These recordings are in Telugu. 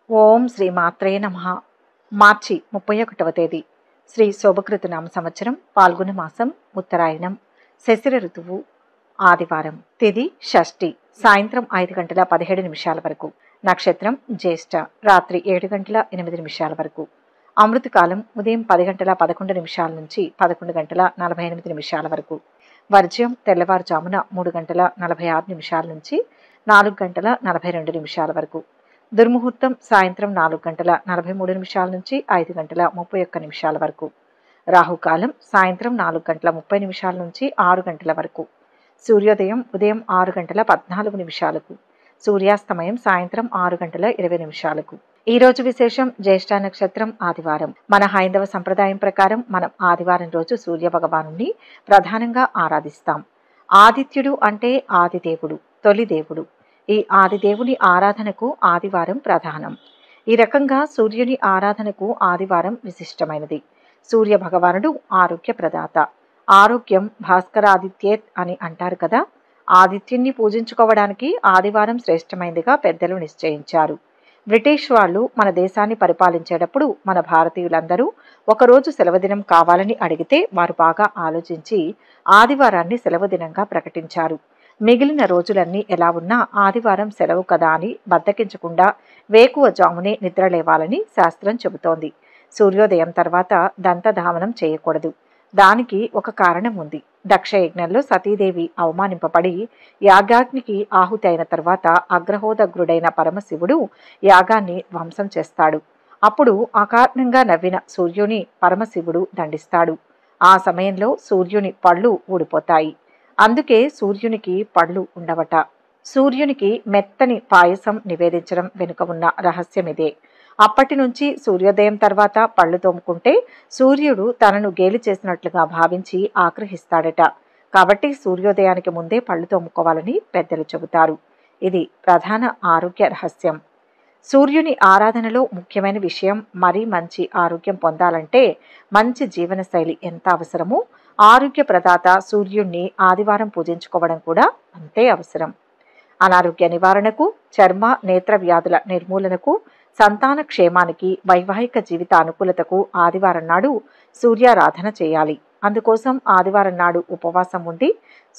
ఓం శ్రీ మాత్రే నమః. మార్చి 31వ తేదీ శ్రీ శోభకృత నామ సంవత్సరం పాల్గొన మాసం ఉత్తరాయణం శశిర ఋతువు ఆదివారం. తిథి షష్ఠి సాయంత్రం 5:17 వరకు. నక్షత్రం జ్యేష్ఠ రాత్రి 7:08 వరకు. అమృతకాలం ఉదయం 10:11 నుంచి 11:48 వరకు. వర్జ్యం తెల్లవారుజామున 3:46 నుంచి 4:42 వరకు. దుర్ముహూర్తం సాయంత్రం 4:43 నుంచి 5:31 వరకు. రాహుకాలం సాయంత్రం 4:30 నుంచి 6 గంటల వరకు. సూర్యోదయం ఉదయం 6:14. సూర్యాస్తమయం సాయంత్రం 6:20. ఈ రోజు విశేషం జ్యేష్ఠ నక్షత్రం ఆదివారం. మన హైందవ సంప్రదాయం ప్రకారం మనం ఆదివారం రోజు సూర్య భగవానుని ప్రధానంగా ఆరాధిస్తాం. ఆదిత్యుడు అంటే ఆదిదేవుడు, తొలి దేవుడు. ఈ ఆదిదేవుని ఆరాధనకు ఆదివారం ప్రధానం. ఈ రకంగా సూర్యుని ఆరాధనకు ఆదివారం విశిష్టమైనది. సూర్య భగవానుడు ఆరోగ్య ప్రదాత. ఆరోగ్యం భాస్కరాదిత్యేత్ అని అంటారు కదా. ఆదిత్యుణ్ణి పూజించుకోవడానికి ఆదివారం శ్రేష్టమైనదిగా పెద్దలు నిశ్చయించారు. బ్రిటిష్ వాళ్ళు మన దేశాన్ని పరిపాలించేటప్పుడు మన భారతీయులందరూ ఒకరోజు సెలవు దినం కావాలని అడిగితే వారు బాగా ఆలోచించి ఆదివారాన్ని సెలవు దినంగా ప్రకటించారు. మిగిలిన రోజులన్నీ ఎలా ఉన్నా ఆదివారం సెలవు కదా అని బద్దకించకుండా వేకువ జామునే నిద్రలేవాలని శాస్త్రం చెబుతోంది. సూర్యోదయం తర్వాత దంతధావనం చేయకూడదు. దానికి ఒక కారణం ఉంది. దక్షయజ్ఞంలో సతీదేవి అవమానింపబడి యాగాగ్నికి ఆహుతి అయిన తర్వాత అగ్రహోదగ్రుడైన పరమశివుడు యాగాన్ని ధ్వంసం చేస్తాడు. అప్పుడు అకారణంగా నవ్విన సూర్యుని పరమశివుడు దండిస్తాడు. ఆ సమయంలో సూర్యుని పళ్ళు ఊడిపోతాయి. అందుకే సూర్యునికి పళ్ళు ఉండవట. సూర్యునికి మెత్తని పాయసం నివేదించడం వెనుక ఉన్న రహస్యమిదే. అప్పటి నుంచి సూర్యోదయం తర్వాత పళ్ళు తోముకుంటే సూర్యుడు తనను గేలి చేసినట్లుగా భావించి ఆగ్రహిస్తాడట. కాబట్టి సూర్యోదయానికి ముందే పళ్ళు తోముకోవాలని పెద్దలు చెబుతారు. ఇది ప్రధాన ఆరోగ్య రహస్యం. సూర్యుని ఆరాధనలో ముఖ్యమైన విషయం, మరీ మంచి ఆరోగ్యం పొందాలంటే మంచి జీవనశైలి ఎంత అవసరమో ఆరోగ్య ప్రదాత సూర్యుణ్ణి ఆదివారం పూజించుకోవడం కూడా అంతే అవసరం. అనారోగ్య నివారణకు, చర్మ నేత్ర వ్యాధుల నిర్మూలనకు, సంతాన క్షేమానికి, వైవాహిక జీవిత అనుకూలతకు ఆదివారం నాడు సూర్యారాధన చేయాలి. అందుకోసం ఆదివారం నాడు ఉపవాసం ఉండి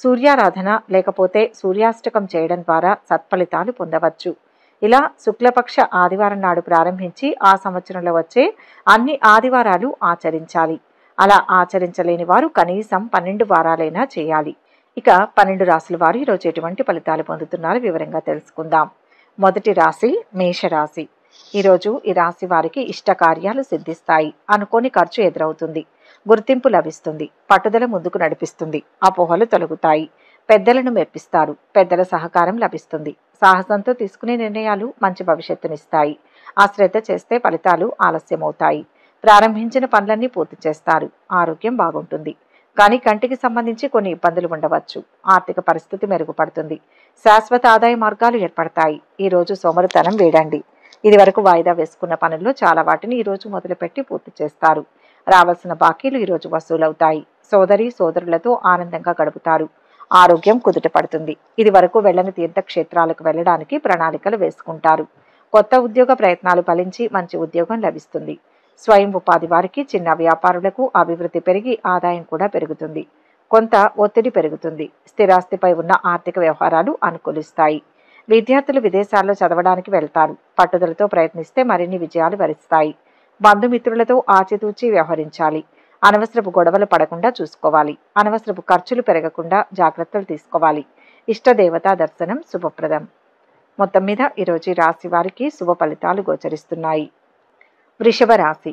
సూర్యారాధన లేకపోతే సూర్యాష్టకం చేయడం ద్వారా సత్ఫలితాలు పొందవచ్చు. ఇలా శుక్లపక్ష ఆదివారం నాడు ప్రారంభించి ఆ సంవత్సరంలో వచ్చే అన్ని ఆదివారాలు ఆచరించాలి. అలా ఆచరించలేని వారు కనీసం 12 వారాలైనా చేయాలి. ఇక 12 రాశుల వారు ఈరోజు ఎటువంటి ఫలితాలు పొందుతున్నారో వివరంగా తెలుసుకుందాం. మొదటి రాశి మేషరాశి. ఈరోజు ఈ రాశి వారికి ఇష్ట కార్యాలు సిద్ధిస్తాయి. అనుకోని ఖర్చు ఎదురవుతుంది. గుర్తింపు లభిస్తుంది. పట్టుదల ముందుకు నడిపిస్తుంది. అపోహలు తొలగుతాయి. పెద్దలను మెప్పిస్తారు. పెద్దల సహకారం లభిస్తుంది. సాహసంతో తీసుకునే నిర్ణయాలు మంచి భవిష్యత్తునిస్తాయి. అశ్రద్ధ చేస్తే ఫలితాలు ఆలస్యమవుతాయి. ప్రారంభించిన పనులన్నీ పూర్తి చేస్తారు. ఆరోగ్యం బాగుంటుంది. కానీ కంటికి సంబంధించి కొన్ని ఇబ్బందులు ఉండవచ్చు. ఆర్థిక పరిస్థితి మెరుగుపడుతుంది. శాశ్వత ఆదాయ మార్గాలు ఏర్పడతాయి. ఈరోజు సోమరితనం వేడండి. ఇది వరకు వాయిదా వేసుకున్న పనుల్లో చాలా వాటిని ఈరోజు మొదలుపెట్టి పూర్తి చేస్తారు. రావాల్సిన బాకీలు ఈరోజు వసూలవుతాయి. సోదరి సోదరులతో ఆనందంగా గడుపుతారు. ఆరోగ్యం కుదుట పడుతుంది. ఇది వరకు వెళ్ళని తీర్థక్షేత్రాలకు వెళ్ళడానికి ప్రణాళికలు వేసుకుంటారు. కొత్త ఉద్యోగ ప్రయత్నాలు ఫలించి మంచి ఉద్యోగం లభిస్తుంది. స్వయం ఉపాధి వారికి, చిన్న వ్యాపారులకు అభివృద్ధి పెరిగి ఆదాయం కూడా పెరుగుతుంది. కొంత ఒత్తిడి పెరుగుతుంది. స్థిరాస్తిపై ఉన్న ఆర్థిక వ్యవహారాలు అనుకూలిస్తాయి. విద్యార్థులు విదేశాల్లో చదవడానికి వెళ్తారు. పట్టుదలతో ప్రయత్నిస్తే మరిన్ని విజయాలు వరిస్తాయి. బంధుమిత్రులతో ఆచితూచి వ్యవహరించాలి. అనవసరపు గొడవలు పడకుండా చూసుకోవాలి. అనవసరపు ఖర్చులు పెరగకుండా జాగ్రత్తలు తీసుకోవాలి. ఇష్టదేవతా దర్శనం శుభప్రదం. మొత్తం మీద ఈరోజు రాశి వారికి శుభ ఫలితాలు గోచరిస్తున్నాయి. వృషభ రాశి.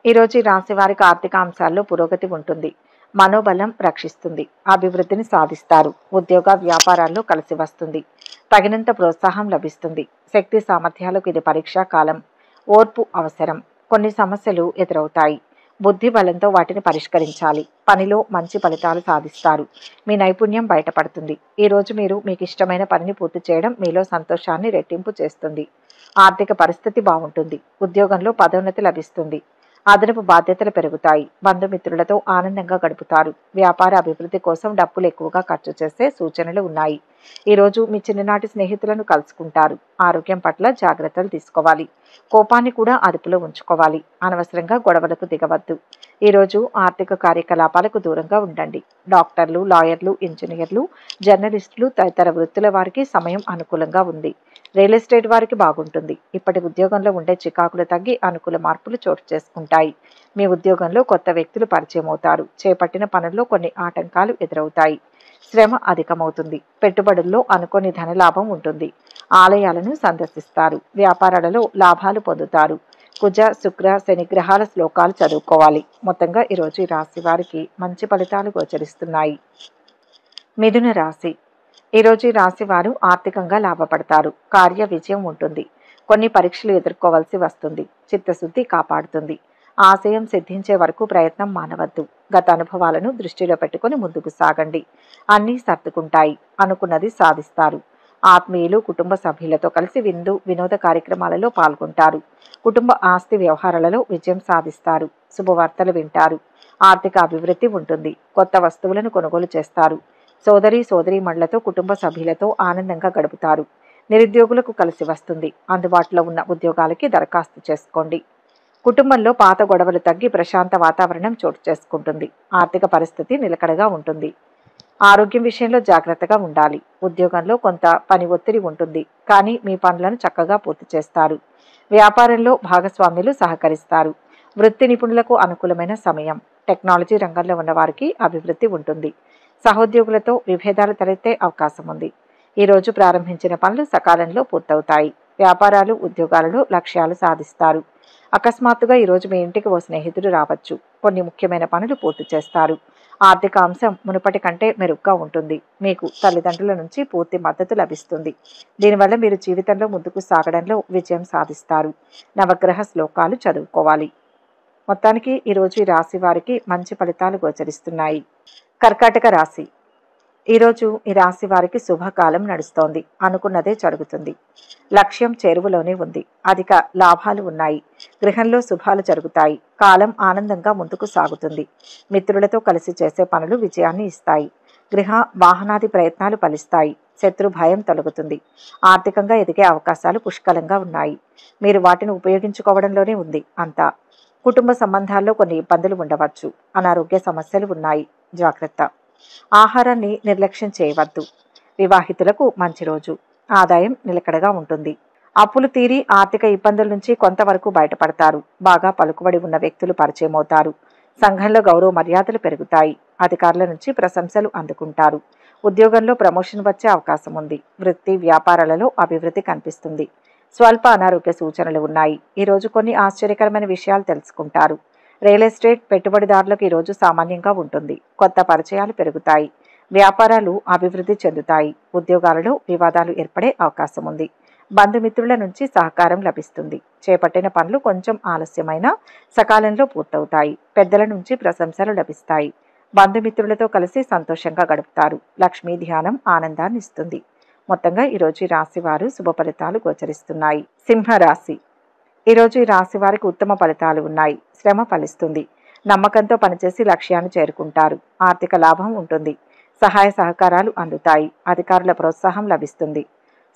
ఈరోజు రాశి వారికి ఆర్థిక అంశాల్లో పురోగతి ఉంటుంది. మనోబలం రక్షిస్తుంది. అభివృద్ధిని సాధిస్తారు. ఉద్యోగ వ్యాపారాల్లో కలిసి వస్తుంది. తగినంత ప్రోత్సాహం లభిస్తుంది. శక్తి సామర్థ్యాలకు ఇది పరీక్షా కాలం. ఓర్పు అవసరం. కొన్ని సమస్యలు ఎదురవుతాయి. బుద్ధి బలంతో వాటిని పరిష్కరించాలి. పనిలో మంచి ఫలితాలు సాధిస్తారు. మీ నైపుణ్యం బయటపడుతుంది. ఈరోజు మీరు మీకు ఇష్టమైన పనిని పూర్తి చేయడం మీలో సంతోషాన్ని రెట్టింపు చేస్తుంది. ఆర్థిక పరిస్థితి బాగుంటుంది. ఉద్యోగంలో పదోన్నతి లభిస్తుంది. అదనపు బాధ్యతలు పెరుగుతాయి. బంధుమిత్రులతో ఆనందంగా గడుపుతారు. వ్యాపార అభివృద్ధి కోసం డబ్బులు ఎక్కువగా ఖర్చు చేసే సూచనలు ఉన్నాయి. ఈరోజు మీ చిన్ననాటి స్నేహితులను కలుసుకుంటారు. ఆరోగ్యం పట్ల జాగ్రత్తలు తీసుకోవాలి. కోపాన్ని కూడా అదుపులో ఉంచుకోవాలి. అనవసరంగా గొడవలకు దిగవద్దు. ఈరోజు ఆర్థిక కార్యకలాపాలకు దూరంగా ఉండండి. డాక్టర్లు, లాయర్లు, ఇంజనీర్లు, జర్నలిస్టులు తదితర వృత్తుల వారికి సమయం అనుకూలంగా ఉంది. రియల్ ఎస్టేట్ వారికి బాగుంటుంది. ఇప్పటి ఉద్యోగంలో ఉండే చికాకులు తగ్గి అనుకూల మార్పులు చోటు చేసుకుంటాయి. మీ ఉద్యోగంలో కొత్త వ్యక్తులు పరిచయం అవుతారు. చేపట్టిన పనుల్లో కొన్ని ఆటంకాలు ఎదురవుతాయి. శ్రమ అధికమవుతుంది. పెట్టుబడుల్లో అనుకోని ధనలాభం ఉంటుంది. ఆలయాలను సందర్శిస్తారు. వ్యాపారాలలో లాభాలు పొందుతారు. కుజ, శుక్ర, శని గ్రహాల శ్లోకాలు చదువుకోవాలి. మొత్తంగా ఈరోజు ఈ రాశి వారికి మంచి ఫలితాలు గోచరిస్తున్నాయి. మిథున రాశి. ఈరోజు ఈ రాశి వారు ఆర్థికంగా లాభపడతారు. కార్య విజయం ఉంటుంది. కొన్ని పరీక్షలు ఎదుర్కోవాల్సి వస్తుంది. చిత్తశుద్ధి కాపాడుతుంది. ఆశయం సిద్ధించే వరకు ప్రయత్నం మానవద్దు. గత అనుభవాలను దృష్టిలో పెట్టుకుని ముందుకు సాగండి. అన్నీ సర్దుకుంటాయి. అనుకున్నది సాధిస్తారు. ఆత్మీయులు, కుటుంబ సభ్యులతో కలిసి వినోద కార్యక్రమాలలో పాల్గొంటారు. కుటుంబ ఆస్తి వ్యవహారాలలో విజయం సాధిస్తారు. శుభవార్తలు వింటారు. ఆర్థిక అభివృద్ధి ఉంటుంది. కొత్త వస్తువులను కొనుగోలు చేస్తారు. సోదరీమణులతో, కుటుంబ సభ్యులతో ఆనందంగా గడుపుతారు. నిరుద్యోగులకు కలిసి వస్తుంది. అందుబాటులో ఉన్న ఉద్యోగాలకి దరఖాస్తు చేసుకోండి. కుటుంబంలో పాత గొడవలు తగ్గి ప్రశాంత వాతావరణం చోటు చేసుకుంటుంది. ఆర్థిక పరిస్థితి నిలకడగా ఉంటుంది. ఆరోగ్యం విషయంలో జాగ్రత్తగా ఉండాలి. ఉద్యోగంలో కొంత పని ఒత్తిడి ఉంటుంది. కానీ మీ పనులను చక్కగా పూర్తి చేస్తారు. వ్యాపారంలో భాగస్వామ్యులు సహకరిస్తారు. వృత్తి నిపుణులకు అనుకూలమైన సమయం. టెక్నాలజీ రంగంలో ఉన్న వారికి అభివృద్ధి ఉంటుంది. సహోద్యోగులతో విభేదాలు తలెత్తే అవకాశం ఉంది. ఈరోజు ప్రారంభించిన పనులు సకాలంలో పూర్తవుతాయి. వ్యాపారాలు, ఉద్యోగాలలో లక్ష్యాలు సాధిస్తారు. అకస్మాత్తుగా ఈరోజు మీ ఇంటికి ఓ స్నేహితుడు రావచ్చు. కొన్ని ముఖ్యమైన పనులు పూర్తి చేస్తారు. ఆర్థిక అంశం మునుపటి కంటే మెరుగ్గా ఉంటుంది. మీకు తల్లిదండ్రుల నుంచి పూర్తి మద్దతు లభిస్తుంది. దీనివల్ల మీరు జీవితంలో ముందుకు సాగడంలో విజయం సాధిస్తారు. నవగ్రహ శ్లోకాలు చదువుకోవాలి. మొత్తానికి ఈరోజు ఈ రాశి వారికి మంచి ఫలితాలు గోచరిస్తున్నాయి. కర్కాటక రాశి. ఈరోజు ఈ రాశి వారికి శుభకాలం నడుస్తోంది. అనుకున్నదే జరుగుతుంది. లక్ష్యం చేరువలోనే ఉంది. అధిక లాభాలు ఉన్నాయి. గృహంలో శుభాలు జరుగుతాయి. కాలం ఆనందంగా ముందుకు సాగుతుంది. మిత్రులతో కలిసి చేసే పనులు విజయాన్ని ఇస్తాయి. గృహ, వాహనాది ప్రయత్నాలు ఫలిస్తాయి. శత్రు భయం తొలగుతుంది. ఆర్థికంగా ఎదిగే అవకాశాలు పుష్కలంగా ఉన్నాయి. మీరు వాటిని ఉపయోగించుకోవడంలోనే ఉంది అంతా. కుటుంబ సంబంధాల్లో కొన్ని ఇబ్బందులు ఉండవచ్చు. అనారోగ్య సమస్యలు ఉన్నాయి. జాగ్రత్త. ఆహారాన్ని నిర్లక్ష్యం చేయవద్దు. వివాహితులకు మంచి రోజు. ఆదాయం నిలకడగా ఉంటుంది. అప్పులు తీరి ఆర్థిక ఇబ్బందుల నుంచి కొంతవరకు బయటపడతారు. బాగా పలుకుబడి ఉన్న వ్యక్తులు పరిచయం అవుతారు. సంఘంలో గౌరవ మర్యాదలు పెరుగుతాయి. అధికారుల నుంచి ప్రశంసలు అందుకుంటారు. ఉద్యోగంలో ప్రమోషన్ వచ్చే అవకాశం ఉంది. వృత్తి, వ్యాపారాలలో అభివృద్ధి కనిపిస్తుంది. స్వల్ప అనారోగ్య సూచనలు ఉన్నాయి. ఈరోజు కొన్ని ఆశ్చర్యకరమైన విషయాలు తెలుసుకుంటారు. రియల్ ఎస్టేట్ పెట్టుబడిదారులకు ఈరోజు సామాన్యంగా ఉంటుంది. కొత్త పరిచయాలు పెరుగుతాయి. వ్యాపారాలు అభివృద్ధి చెందుతాయి. ఉద్యోగాలలో వివాదాలు ఏర్పడే అవకాశం ఉంది. బంధుమిత్రుల నుంచి సహకారం లభిస్తుంది. చేపట్టిన పనులు కొంచెం ఆలస్యమైనా సకాలంలో పూర్తవుతాయి. పెద్దల నుంచి ప్రశంసలు లభిస్తాయి. బంధుమిత్రులతో కలిసి సంతోషంగా గడుపుతారు. లక్ష్మీ ధ్యానం ఆనందాన్ని ఇస్తుంది. మొత్తంగా ఈరోజు ఈ రాశి వారు శుభ ఫలితాలు గోచరిస్తున్నాయి. సింహరాశి. ఈరోజు ఈ రాశి వారికి ఉత్తమ ఫలితాలు ఉన్నాయి. శ్రమ ఫలిస్తుంది. నమ్మకంతో పనిచేసి లక్ష్యాన్ని చేరుకుంటారు. ఆర్థిక లాభం ఉంటుంది. సహాయ సహకారాలు అందుతాయి. అధికారుల ప్రోత్సాహం లభిస్తుంది.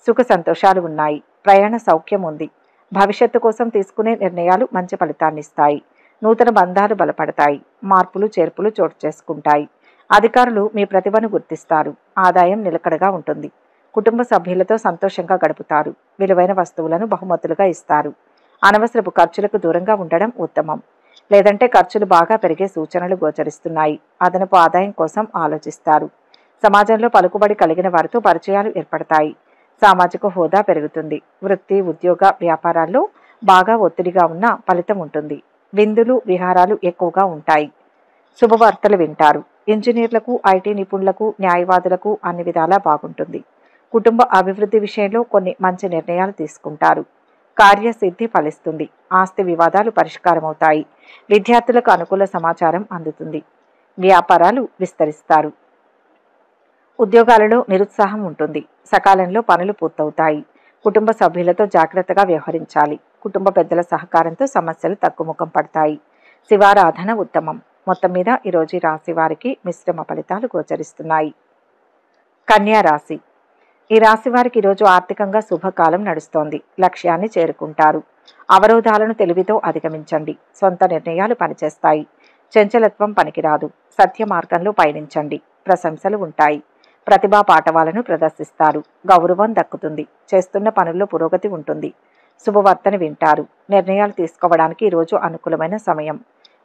సుఖ సంతోషాలు ఉన్నాయి. ప్రయాణ సౌఖ్యం ఉంది. భవిష్యత్తు కోసం తీసుకునే నిర్ణయాలు మంచి ఫలితాన్నిస్తాయి. నూతన బంధాలు బలపడతాయి. మార్పులు చేర్పులు చోటు చేసుకుంటాయి. అధికారులు మీ ప్రతిభను గుర్తిస్తారు. ఆదాయం నిలకడగా ఉంటుంది. కుటుంబ సభ్యులతో సంతోషంగా గడుపుతారు. విలువైన వస్తువులను బహుమతులుగా ఇస్తారు. అనవసరపు ఖర్చులకు దూరంగా ఉండడం ఉత్తమం. లేదంటే ఖర్చులు బాగా పెరిగే సూచనలు గోచరిస్తున్నాయి. అదనపు ఆదాయం కోసం ఆలోచిస్తారు. సమాజంలో పలుకుబడి కలిగిన వారితో పరిచయాలు ఏర్పడతాయి. సామాజిక హోదా పెరుగుతుంది. వృత్తి, ఉద్యోగ, వ్యాపారాల్లో బాగా ఒత్తిడిగా ఉన్న ఫలితం ఉంటుంది. విందులు, విహారాలు ఎక్కువగా ఉంటాయి. శుభవార్తలు వింటారు. ఇంజనీర్లకు, ఐటీ నిపుణులకు, న్యాయవాదులకు అన్ని విధాలా బాగుంటుంది. కుటుంబ అభివృద్ధి విషయంలో కొన్ని మంచి నిర్ణయాలు తీసుకుంటారు. కార్యసిద్ధి ఫలిస్తుంది. ఆస్తి వివాదాలు పరిష్కారమవుతాయి. విద్యార్థులకు అనుకూల సమాచారం అందుతుంది. వ్యాపారాలు విస్తరిస్తారు. ఉద్యోగాలలో నిరుత్సాహం ఉంటుంది. సకాలంలో పనులు పూర్తవుతాయి. కుటుంబ సభ్యులతో జాగ్రత్తగా వ్యవహరించాలి. కుటుంబ పెద్దల సహకారంతో సమస్యలు తగ్గుముఖం పడతాయి. శివారాధన ఉత్తమం. మొత్తం మీద ఈరోజు రాశి వారికి మిశ్రమ ఫలితాలు గోచరిస్తున్నాయి. కన్యా రాశి. ఈ రాశి వారికి ఈరోజు ఆర్థికంగా శుభకాలం నడుస్తోంది. లక్ష్యాన్ని చేరుకుంటారు. అవరోధాలను తెలివితో అధిగమించండి. సొంత నిర్ణయాలు పనిచేస్తాయి. చంచలత్వం పనికిరాదు. సత్య మార్గంలో పయనించండి. ప్రశంసలు ఉంటాయి. ప్రతిభా పాటవాలను ప్రదర్శిస్తారు. గౌరవం దక్కుతుంది. చేస్తున్న పనుల్లో పురోగతి ఉంటుంది. శుభవార్తను వింటారు. నిర్ణయాలు తీసుకోవడానికి ఈరోజు అనుకూలమైన సమయం.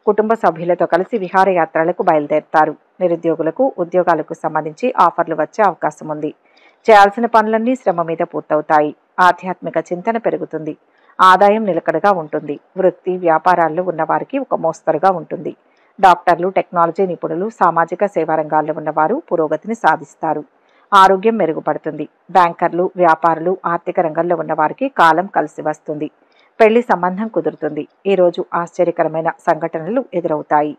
కుటుంబ సభ్యులతో కలిసి విహారయాత్రలకు బయలుదేరుతారు. నిరుద్యోగులకు ఉద్యోగాలకు సంబంధించి ఆఫర్లు వచ్చే అవకాశం ఉంది. చేయాల్సిన పనులన్నీ శ్రమ మీద పూర్తవుతాయి. ఆధ్యాత్మిక చింతన పెరుగుతుంది. ఆదాయం నిలకడగా ఉంటుంది. వృత్తి వ్యాపారాల్లో ఉన్నవారికి ఒక మోస్తరుగా ఉంటుంది. డాక్టర్లు, టెక్నాలజీ నిపుణులు, సామాజిక సేవా రంగాల్లో ఉన్నవారు పురోగతిని సాధిస్తారు. ఆరోగ్యం మెరుగుపడుతుంది. బ్యాంకర్లు, వ్యాపారులు, ఆర్థిక రంగంలో ఉన్నవారికి కాలం కలిసి వస్తుంది. పెళ్లి సంబంధం కుదురుతుంది. ఈరోజు ఆశ్చర్యకరమైన సంఘటనలు ఎదురవుతాయి.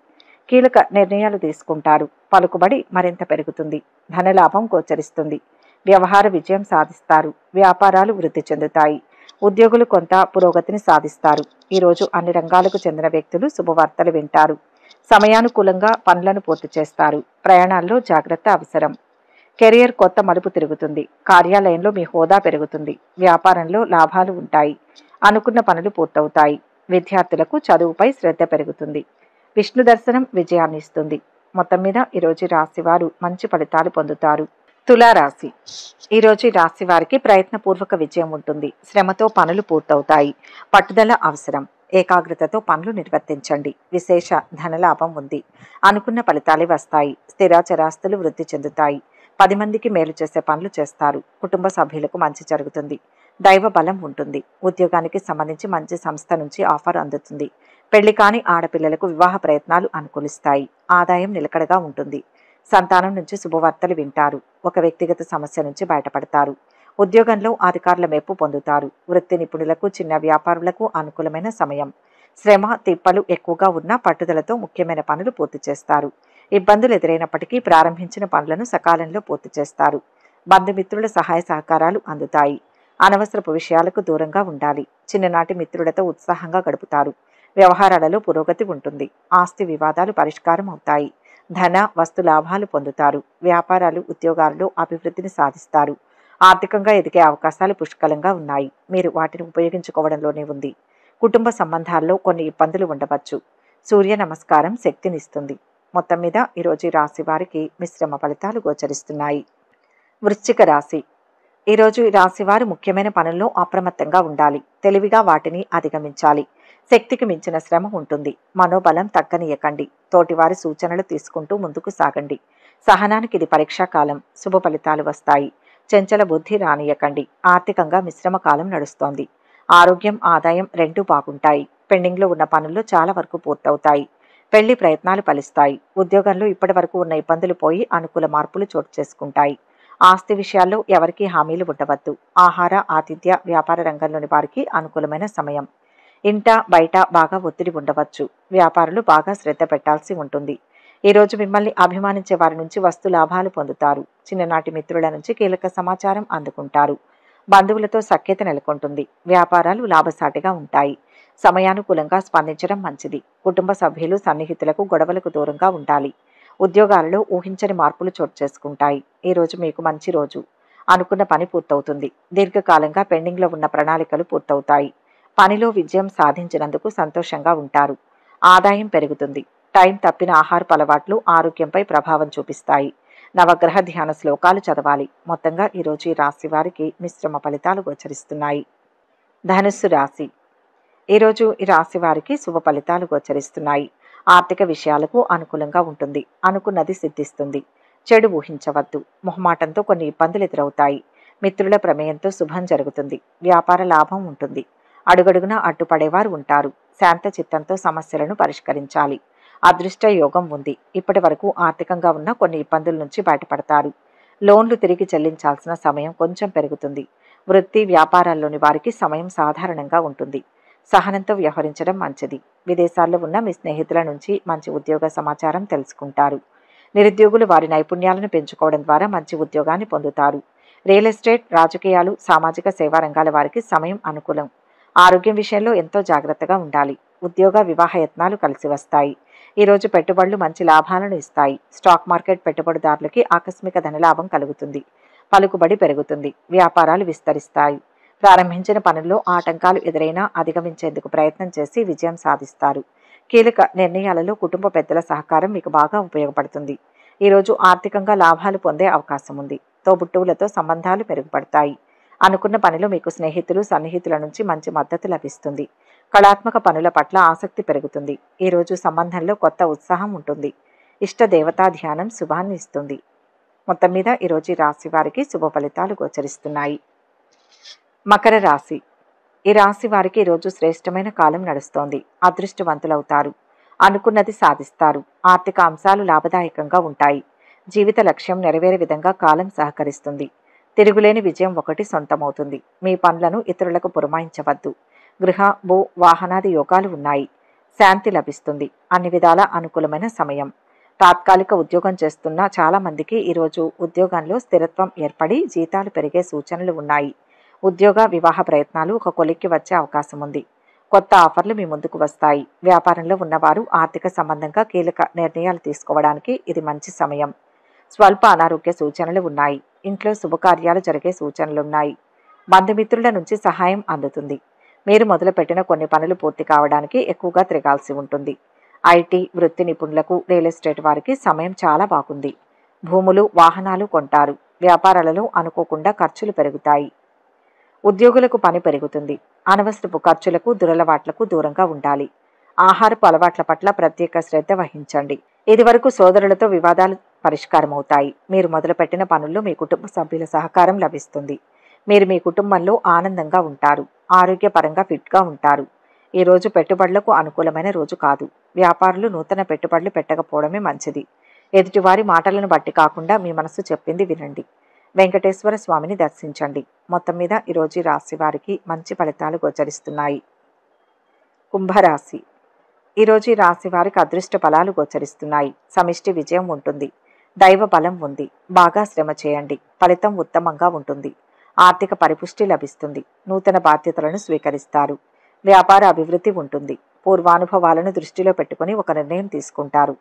కీలక నిర్ణయాలు తీసుకుంటారు. పలుకుబడి మరింత పెరుగుతుంది. ధనలాభం గోచరిస్తుంది. వ్యవహార విజయం సాధిస్తారు. వ్యాపారాలు వృద్ధి చెందుతాయి. ఉద్యోగులు కొంత పురోగతిని సాధిస్తారు. ఈరోజు అన్ని రంగాలకు చెందిన వ్యక్తులు శుభవార్తలు వింటారు. సమయానుకూలంగా పనులను పూర్తి చేస్తారు. ప్రయాణాల్లో జాగ్రత్త అవసరం. కెరియర్ కొత్త మలుపు తిరుగుతుంది. కార్యాలయంలో మీ హోదా పెరుగుతుంది. వ్యాపారంలో లాభాలు ఉంటాయి. అనుకున్న పనులు పూర్తవుతాయి. విద్యార్థులకు చదువుపై శ్రద్ధ పెరుగుతుంది. విష్ణు దర్శనం విజయాన్ని ఇస్తుంది. మొత్తం మీద ఈరోజు రాశివారు మంచి ఫలితాలు పొందుతారు. తులారాశి. ఈరోజు ఈ రాశి వారికి ప్రయత్నపూర్వక విజయం ఉంటుంది. శ్రమతో పనులు పూర్తవుతాయి. పట్టుదల అవసరం. ఏకాగ్రతతో పనులు నిర్వర్తించండి. విశేష ధనలాభం ఉంది. అనుకున్న ఫలితాలే వస్తాయి. స్థిరాచరాస్తులు వృద్ధి చెందుతాయి. 10 మందికి మేలు చేసే పనులు చేస్తారు. కుటుంబ సభ్యులకు మంచి జరుగుతుంది. దైవ బలం ఉంటుంది. ఉద్యోగానికి సంబంధించి మంచి సంస్థ నుంచి ఆఫర్ అందుతుంది. పెళ్లి కాని ఆడపిల్లలకు వివాహ ప్రయత్నాలు అనుకూలిస్తాయి. ఆదాయం నిలకడగా ఉంటుంది. సంతానం నుంచి శుభవార్తలు వింటారు. ఒక వ్యక్తిగత సమస్య నుంచి బయటపడతారు. ఉద్యోగంలో అధికారుల మెప్పు పొందుతారు. వృత్తి నిపుణులకు, చిన్న వ్యాపారులకు అనుకూలమైన సమయం. శ్రమ తిప్పలు ఎక్కువగా ఉన్న పట్టుదలతో ముఖ్యమైన పనులు పూర్తి చేస్తారు. ఇబ్బందులు ఎదురైనప్పటికీ ప్రారంభించిన పనులను సకాలంలో పూర్తి చేస్తారు. బంధుమిత్రుల సహాయ సహకారాలు అందుతాయి. అనవసరపు విషయాలకు దూరంగా ఉండాలి. చిన్ననాటి మిత్రులతో ఉత్సాహంగా గడుపుతారు. వ్యవహారాలలో పురోగతి ఉంటుంది. ఆస్తి వివాదాలు పరిష్కారం అవుతాయి. ధన వస్తు లాభాలు పొందుతారు. వ్యాపారాలు ఉద్యోగాలలో అభివృద్ధిని సాధిస్తారు. ఆర్థికంగా ఎదిగే అవకాశాలు పుష్కలంగా ఉన్నాయి. మీరు వాటిని ఉపయోగించుకోవడంలోనే ఉంది. కుటుంబ సంబంధాల్లో కొన్ని ఇబ్బందులు ఉండవచ్చు. సూర్య నమస్కారం శక్తినిస్తుంది. మొత్తం మీద ఈరోజు ఈ రాశి వారికి మిశ్రమ ఫలితాలు గోచరిస్తున్నాయి. వృశ్చిక రాశి. ఈరోజు ఈ రాశి వారు ముఖ్యమైన పనుల్లో అప్రమత్తంగా ఉండాలి. తెలివిగా వాటిని అధిగమించాలి. శక్తికి మించిన శ్రమ ఉంటుంది. మనోబలం తగ్గనీయకండి. తోటివారి సూచనలు తీసుకుంటూ ముందుకు సాగండి. సహనానికి ఇది పరీక్షాకాలం. శుభ ఫలితాలు వస్తాయి. చంచల బుద్ధి రానియకండి. ఆర్థికంగా మిశ్రమ కాలం నడుస్తోంది. ఆరోగ్యం, ఆదాయం రెండూ బాగుంటాయి. పెండింగ్లో ఉన్న పనుల్లో చాలా వరకు పూర్తవుతాయి. పెళ్లి ప్రయత్నాలు ఫలిస్తాయి. ఉద్యోగంలో ఇప్పటి వరకు ఉన్న ఇబ్బందులు పోయి అనుకూల మార్పులు చోటు చేసుకుంటాయి. ఆస్తి విషయాల్లో ఎవరికీ హామీలు ఉండవద్దు. ఆహార, ఆతిథ్య, వ్యాపార రంగంలోని వారికి అనుకూలమైన సమయం. ఇంట బయట బాగా ఒత్తిడి ఉండవచ్చు. వ్యాపారులు బాగా శ్రద్ధ పెట్టాల్సి ఉంటుంది. ఈరోజు మిమ్మల్ని అభిమానించే వారి నుంచి వస్తు లాభాలు పొందుతారు. చిన్ననాటి మిత్రుల నుంచి కీలక సమాచారం అందుకుంటారు. బంధువులతో సఖ్యత నెలకొంటుంది. వ్యాపారాలు లాభసాటిగా ఉంటాయి. సమయానుకూలంగా స్పందించడం మంచిది. కుటుంబ సభ్యులు, సన్నిహితులకు గొడవలకు దూరంగా ఉండాలి. ఉద్యోగాలలో ఊహించని మార్పులు చోటు చేసుకుంటాయి. ఈరోజు మీకు మంచి రోజు. అనుకున్న పని పూర్తవుతుంది. దీర్ఘకాలంగా పెండింగ్లో ఉన్న ప్రణాళికలు పూర్తవుతాయి. పనిలో విజయం సాధించినందుకు సంతోషంగా ఉంటారు. ఆదాయం పెరుగుతుంది. టైం తప్పిన ఆహారపు అలవాట్లు ఆరోగ్యంపై ప్రభావం చూపిస్తాయి. నవగ్రహ ధ్యాన శ్లోకాలు చదవాలి. మొత్తంగా ఈరోజు ఈ రాశి వారికి మిశ్రమ ఫలితాలు గోచరిస్తున్నాయి. ధనుస్సు రాశి. ఈరోజు ఈ రాశి వారికి శుభ ఫలితాలు గోచరిస్తున్నాయి. ఆర్థిక విషయాలకు అనుకూలంగా ఉంటుంది. అనుకున్నది సిద్ధిస్తుంది. చెడు ఊహించవద్దు. మొహమాటంతో కొన్ని ఇబ్బందులు ఎదురవుతాయి. మిత్రుల ప్రమేయంతో శుభం జరుగుతుంది. వ్యాపార లాభం ఉంటుంది. అడుగడుగున అడ్డుపడేవారు ఉంటారు. శాంత చిత్తంతో సమస్యలను పరిష్కరించాలి. అదృష్ట యోగం ఉంది. ఇప్పటి వరకు ఆర్థికంగా ఉన్న కొన్ని ఇబ్బందుల నుంచి బయటపడతారు. లోన్లు తిరిగి చెల్లించాల్సిన సమయం కొంచెం పెరుగుతుంది. వృత్తి వ్యాపారాల్లోని వారికి సమయం సాధారణంగా ఉంటుంది. సహనంతో వ్యవహరించడం మంచిది. విదేశాల్లో ఉన్న మీ స్నేహితుల నుంచి మంచి ఉద్యోగ సమాచారం తెలుసుకుంటారు. నిరుద్యోగులు వారి నైపుణ్యాలను పెంచుకోవడం ద్వారా మంచి ఉద్యోగాన్ని పొందుతారు. రియల్ ఎస్టేట్, రాజకీయాలు, సామాజిక సేవా రంగాల వారికి సమయం అనుకూలం. ఆరోగ్యం విషయంలో ఎంతో జాగ్రత్తగా ఉండాలి. ఉద్యోగ వివాహ యత్నాలు కలిసి వస్తాయి. ఈరోజు పెట్టుబడులు మంచి లాభాలను ఇస్తాయి. స్టాక్ మార్కెట్ పెట్టుబడిదారులకి ఆకస్మిక ధనలాభం కలుగుతుంది. పలుకుబడి పెరుగుతుంది. వ్యాపారాలు విస్తరిస్తాయి. ప్రారంభించిన పనుల్లో ఆటంకాలు ఎదురైనా అధిగమించేందుకు ప్రయత్నం చేసి విజయం సాధిస్తారు. కీలక నిర్ణయాలలో కుటుంబ పెద్దల సహకారం మీకు బాగా ఉపయోగపడుతుంది. ఈరోజు ఆర్థికంగా లాభాలు పొందే అవకాశం ఉంది. తోబుట్టువులతో సంబంధాలు మెరుగుపడతాయి. అనుకున్న పనిలో మీకు స్నేహితులు, సన్నిహితుల నుంచి మంచి మద్దతు లభిస్తుంది. కళాత్మక పనుల పట్ల ఆసక్తి పెరుగుతుంది. ఈరోజు సంబంధంలో కొత్త ఉత్సాహం ఉంటుంది. ఇష్ట దేవతా ధ్యానం శుభాన్ని ఇస్తుంది. మొత్తం మీద ఈరోజు ఈ రాశి వారికి శుభ ఫలితాలు గోచరిస్తున్నాయి. మకర రాశి. ఈ రాశి వారికి ఈరోజు శ్రేష్టమైన కాలం నడుస్తోంది. అదృష్టవంతులవుతారు. అనుకున్నది సాధిస్తారు. ఆర్థిక అంశాలు లాభదాయకంగా ఉంటాయి. జీవిత లక్ష్యం నెరవేరే విధంగా కాలం సహకరిస్తుంది. తిరుగులేని విజయం ఒకటి సొంతమవుతుంది. మీ పనులను ఇతరులకు పురమాయించవద్దు. గృహ, భూ, వాహనాది యోగాలు ఉన్నాయి. శాంతి లభిస్తుంది. అన్ని విధాల అనుకూలమైన సమయం. తాత్కాలిక ఉద్యోగం చేస్తున్న చాలా మందికి ఈరోజు ఉద్యోగంలో స్థిరత్వం ఏర్పడి జీతాలు పెరిగే సూచనలు ఉన్నాయి. ఉద్యోగ, వివాహ ప్రయత్నాలు ఒక కొలిక్కి వచ్చే అవకాశం ఉంది. కొత్త ఆఫర్లు మీ ముందుకు వస్తాయి. వ్యాపారంలో ఉన్నవారు ఆర్థిక సంబంధంగా కీలక నిర్ణయాలు తీసుకోవడానికి ఇది మంచి సమయం. స్వల్ప అనారోగ్య సూచనలు ఉన్నాయి. ఇంట్లో శుభకార్యాలు జరిగే సూచనలున్నాయి. బంధుమిత్రుల నుంచి సహాయం అందుతుంది. మీరు మొదలుపెట్టిన కొన్ని పనులు పూర్తి కావడానికి ఎక్కువగా తిరగాల్సి ఉంటుంది. ఐటీ, వృత్తి నిపుణులకు, రియల్ ఎస్టేట్ వారికి సమయం చాలా బాగుంది. భూములు, వాహనాలు కొంటారు. వ్యాపారాలలో అనుకోకుండా ఖర్చులు పెరుగుతాయి. ఉద్యోగులకు పని పెరుగుతుంది. అనవసరపు ఖర్చులకు, దురలవాట్లకు దూరంగా ఉండాలి. ఆహారపు అలవాట్ల పట్ల ప్రత్యేక శ్రద్ధ వహించండి. ఇదివరకు సోదరులతో వివాదాలు పరిష్కారమవుతాయి. మీరు మొదలుపెట్టిన పనుల్లో మీ కుటుంబ సభ్యుల సహకారం లభిస్తుంది. మీరు మీ కుటుంబంలో ఆనందంగా ఉంటారు. ఆరోగ్యపరంగా ఫిట్గా ఉంటారు. ఈ రోజు పెట్టుబడులకు అనుకూలమైన రోజు కాదు. వ్యాపారులు నూతన పెట్టుబడులు పెట్టకపోవడమే మంచిది. ఎదుటివారి మాటలను బట్టి కాకుండా మీ మనసు చెప్పింది వినండి. వెంకటేశ్వర స్వామిని దర్శించండి. మొత్తం మీద ఈరోజు రాశి వారికి మంచి ఫలితాలు గోచరిస్తున్నాయి. కుంభరాశి. ఈరోజు ఈ రాశి వారికి అదృష్ట ఫలాలు గోచరిస్తున్నాయి. సమిష్టి విజయం ఉంటుంది. దైవ బలం ఉంది. బాగా శ్రమ చేయండి. ఫలితం ఉత్తమంగా ఉంటుంది. ఆర్థిక పరిపుష్టి లభిస్తుంది. నూతన బాధ్యతలను స్వీకరిస్తారు. వ్యాపార అభివృద్ధి ఉంటుంది. పూర్వానుభవాలను దృష్టిలో పెట్టుకుని ఒక నిర్ణయం తీసుకుంటారు.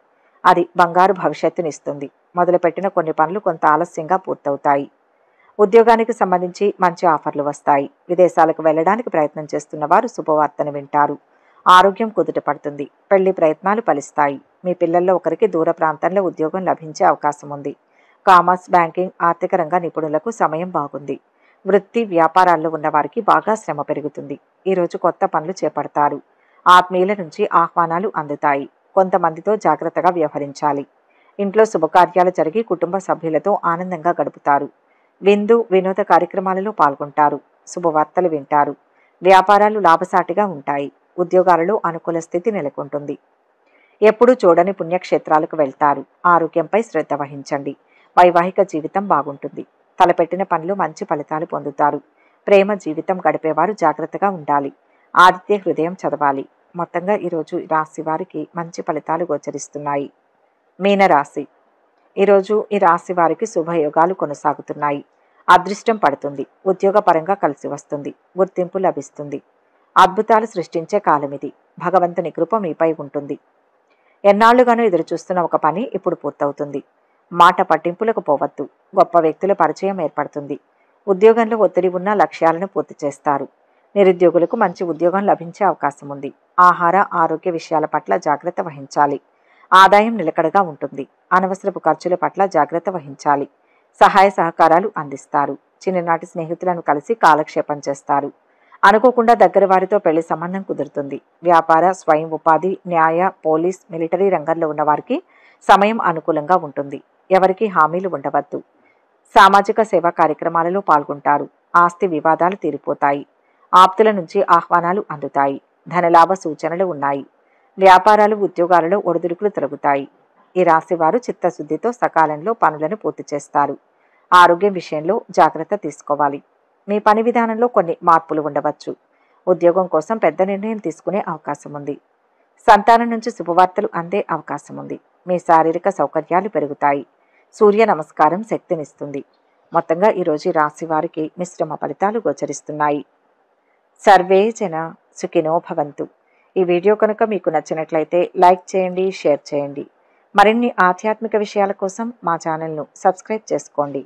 అది బంగారు భవిష్యత్తునిస్తుంది. మొదలుపెట్టిన కొన్ని పనులు కొంత ఆలస్యంగా పూర్తవుతాయి. ఉద్యోగానికి సంబంధించి మంచి ఆఫర్లు వస్తాయి. విదేశాలకు వెళ్ళడానికి ప్రయత్నం చేస్తున్న వారు శుభవార్తను వింటారు. ఆరోగ్యం కుదుట పడుతుంది. పెళ్లి ప్రయత్నాలు ఫలిస్తాయి. మీ పిల్లల్లో ఒకరికి దూర ప్రాంతంలో ఉద్యోగం లభించే అవకాశం ఉంది. కామర్స్, బ్యాంకింగ్, ఆర్థిక రంగ నిపుణులకు సమయం బాగుంది. వృత్తి, వ్యాపారాల్లో ఉన్న వారికి బాగా శ్రమ పెరుగుతుంది. ఈరోజు కొత్త పనులు చేపడతారు. ఆత్మీయుల నుంచి ఆహ్వానాలు అందుతాయి. కొంతమందితో జాగ్రత్తగా వ్యవహరించాలి. ఇంట్లో శుభకార్యాలు జరిగి కుటుంబ సభ్యులతో ఆనందంగా గడుపుతారు. విందు, వినోద కార్యక్రమాలలో పాల్గొంటారు. శుభవార్తలు వింటారు. వ్యాపారాలు లాభసాటిగా ఉంటాయి. ఉద్యోగాలలో అనుకూల స్థితి నెలకొంటుంది. ఎప్పుడూ చూడని పుణ్యక్షేత్రాలకు వెళ్తారు. ఆరోగ్యంపై శ్రద్ధ వహించండి. వైవాహిక జీవితం బాగుంటుంది. తలపెట్టిన పనులు మంచి ఫలితాలు పొందుతారు. ప్రేమ జీవితం గడిపేవారు జాగ్రత్తగా ఉండాలి. ఆదిత్య హృదయం చదవాలి. మొత్తంగా ఈరోజు రాశి వారికి మంచి ఫలితాలు గోచరిస్తున్నాయి. మీనరాశి. ఈరోజు ఈ రాశి వారికి శుభయోగాలు కొనసాగుతున్నాయి. అదృష్టం పడుతుంది. ఉద్యోగపరంగా కలిసి వస్తుంది. గుర్తింపు లభిస్తుంది. అద్భుతాలు సృష్టించే కాలమిది. భగవంతుని కృప మీపై ఉంటుంది. ఎన్నాళ్లుగానూ ఎదురుచూస్తున్న ఒక పని ఇప్పుడు పూర్తవుతుంది. మాట పట్టింపులకు పోవద్దు. గొప్ప వ్యక్తుల పరిచయం ఏర్పడుతుంది. ఉద్యోగంలో ఒత్తిడి ఉన్న లక్ష్యాలను పూర్తి చేస్తారు. నిరుద్యోగులకు మంచి ఉద్యోగం లభించే అవకాశం ఉంది. ఆహార, ఆరోగ్య విషయాల పట్ల జాగ్రత్త వహించాలి. ఆదాయం నిలకడగా ఉంటుంది. అనవసరపు ఖర్చుల పట్ల జాగ్రత్త వహించాలి. సహాయ సహకారాలు అందిస్తారు. చిన్ననాటి స్నేహితులను కలిసి కాలక్షేపం చేస్తారు. అనుకోకుండా దగ్గర వారితో పెళ్లి సంబంధం కుదురుతుంది. వ్యాపార, స్వయం ఉపాధి, న్యాయ, పోలీస్, మిలిటరీ రంగంలో ఉన్న వారికి సమయం అనుకూలంగా ఉంటుంది. ఎవరికి హామీలు ఉండవద్దు. సామాజిక సేవా కార్యక్రమాలలో పాల్గొంటారు. ఆస్తి వివాదాలు తీరిపోతాయి. ఆప్తుల నుంచి ఆహ్వానాలు అందుతాయి. ధనలాభ సూచనలు ఉన్నాయి. వ్యాపారాలు, ఉద్యోగాలలో ఒడిదుడుకులు తొలగుతాయి. ఈ రాశి వారు చిత్తశుద్ధితో సకాలంలో పనులను పూర్తి చేస్తారు. ఆరోగ్యం విషయంలో జాగ్రత్త తీసుకోవాలి. మీ పని విధానంలో కొన్ని మార్పులు ఉండవచ్చు. ఉద్యోగం కోసం పెద్ద నిర్ణయం తీసుకునే అవకాశం ఉంది. సంతానం నుంచి శుభవార్తలు అందే అవకాశం ఉంది. మీ శారీరక సౌకర్యాలు పెరుగుతాయి. సూర్య నమస్కారం శక్తినిస్తుంది. మొత్తంగా ఈరోజు రాశి వారికి మిశ్రమ ఫలితాలు గోచరిస్తున్నాయి. సర్వే జన సుఖినో భవంతు. ఈ వీడియో కనుక మీకు నచ్చినట్లయితే లైక్ చేయండి, షేర్ చేయండి. మరిన్ని ఆధ్యాత్మిక విషయాల కోసం మా ఛానల్ను సబ్స్క్రైబ్ చేసుకోండి.